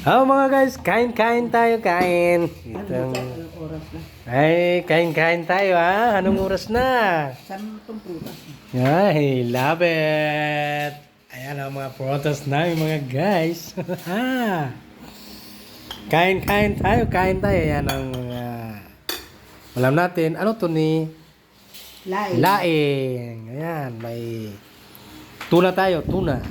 Oh mga guys, kain-kain tayo, kain. Oras na. Ay, kain-kain tayo ha. Anong oras na? Saan itong prutas? Ay, love it. Ayan ang mga prutas namin mga guys. Kain-kain tayo, kain tayo. Ayan ang alam natin. Ano to ni? Laing. Laing. Ayan, may tuna tayo, tuna.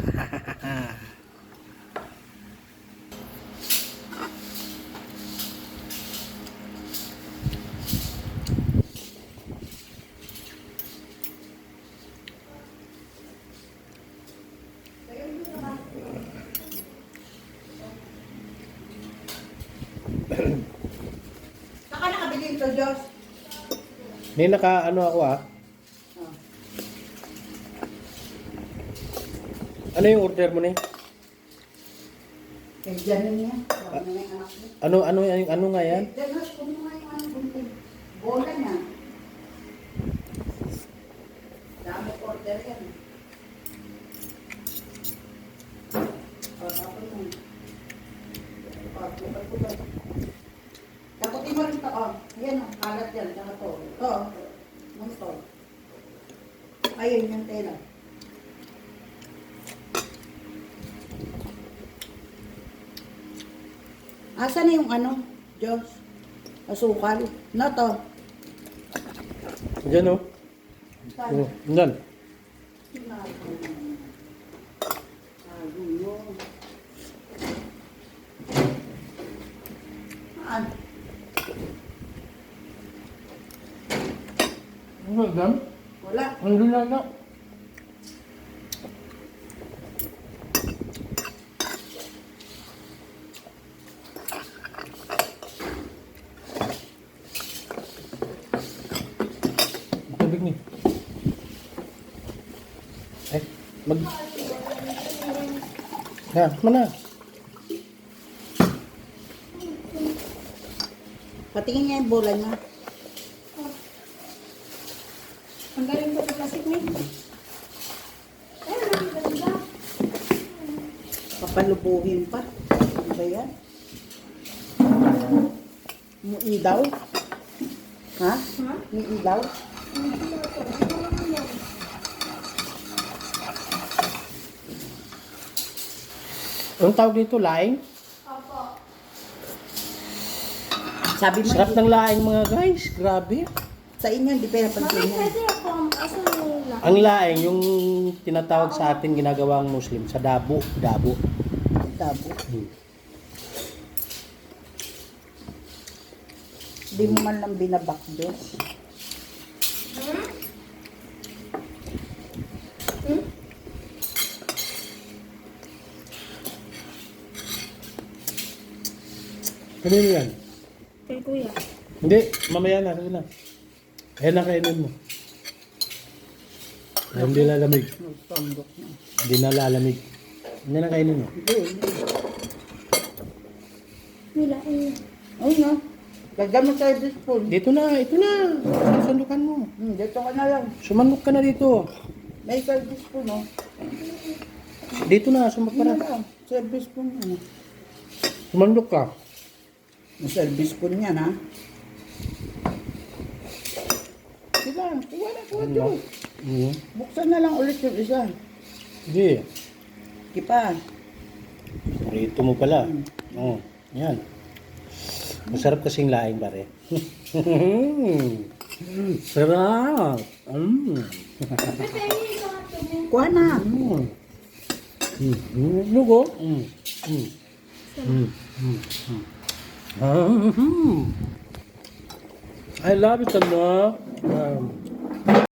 Saka nakabili ito, Diyos. May naka ano ako Oh. Ano yung order mo ni? Eh, dyan niya. Wala na yung anak mo. Ano nga yan? Eh, Diyos, kung nga yung ano, bunting. Bola niya. Dami order yan. O, tapos mo. O, kupal-kupal. Taputin mo rin ito, o. Ayan, o. Kalat yan. Saka to. Ito, o. Ito. Ayun yung tela. Asa na yung ano, Diyos? Asukal. No, to. Diyan o. Saan? Diyan. Saan? Ano yan? Wala. Ano lang na? Tubig ni. Mag... Ha, mana? Patingin niya yung bola niya. Ang galing ko sa plastic mo. Ayun, ang ganda. Papalubuhin pa. Ano ba yan? Muidaw? Ha? Ha? Muidaw? Anong tawag dito? Laing? Opo. Sabi mo, Sarap ng laing mga guys. Grabe. sa inyo, hindi pa napansin Mami, yan. pwede ako asan nila. Ang laing, yung tinatawag sa atin ginagawang Muslim sa Dabo. Dabo. Tabo. Hmm. Hindi mo man lang binabak, Diyos. Hmm? Hmm? Ano yan? Kay kuya. Hindi, mamaya na. Sige na. Ayan na kainin mo. Ay, hindi lalamig. Nagtondok na. Hindi na lalamig. Hindi na kainin mo. Hindi, hindi. Nila, Ayun na. Gagamit tayo this spoon. Dito na, ito na. Sandukan mo. Dito ka na lang. Sumandok ka na dito. May service spoon, oh. Dito na, sumandok ka Ano na. lang? Service spoon, ano? Sumandok ka. May service spoon yan, ha? Diba? Kuha na, kuha Ano? Diyos. Buksan na lang ulit yung isa. Hindi. Kipa. Rito mo pala. Oo. Yan. Masarap kasing laing pare. Sarap. Kuha na. Lugo. I love it, ano?